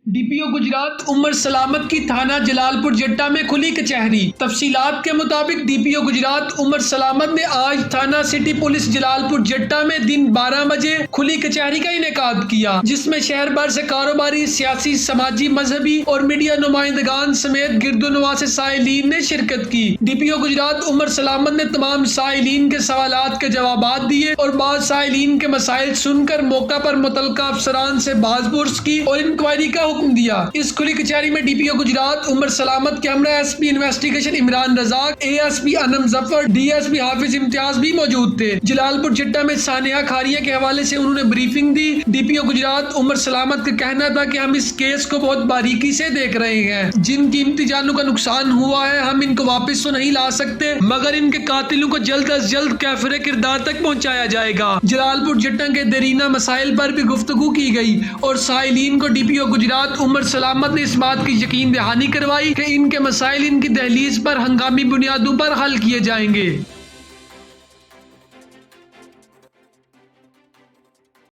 DPO Gujarat Umar सलामत की थाना जलालपुर जट्टा में खुली कचहरी। तफसीलात के मुताबिक डीपीओ गुजरात उमर सलामत ने आज थाना सिटी पुलिस जलालपुर जट्टा में दिन 12 बजे खुली कचहरी का इनेकाद किया, जिसमें शहर भर से कारोबारी, सियासी, समाजी, मजहबी और मीडिया नुमाइंदगान समेत गिरदोनवासे साइलीन ने शिरकत की। डीपीओ गुजरात उमर सलामत ने तमाम साइलीन के सवालात के जवाब दिए और बाद साइलीन के मसाइल सुनकर मौका पर मुतलका अफसरान से बाजपुर्स की और इंक्वायरी का हुक्म दिया। इस खुली कचहरी में डीपीओ गुजरात उमर सलामत के हमरा SP investigation Imran Razzaq, ASP Anam Zafar, DSP Hafiz Imtiaz भी मौजूद थे। जलालपुर जट्टा में सानिया खारिया के हवाले से उन्होंने ब्रीफिंग दी। डीपीओ गुजरात उमर सलामत का कहना था कि हम इस केस को बहुत बारीकी से देख रहे हैं। जिन कीमती जानों का नुकसान हुआ है हम इनको वापस तो नहीं ला सकते, मगर इनके कातिलों को जल्द अज जल्द कैफरे किरदार तक पहुंचाया जाएगा। जलालपुर जट्टा के देरीना मसाइल पर भी गुफ्तगू की गई और साइलीन को डीपीओ गुजरात उमर सलामत ने इस बात की यकीन दहानी करवाई कि इनके मसाइल इनकी दहलीज पर हंगामी बुनियादों पर हल किए जाएंगे।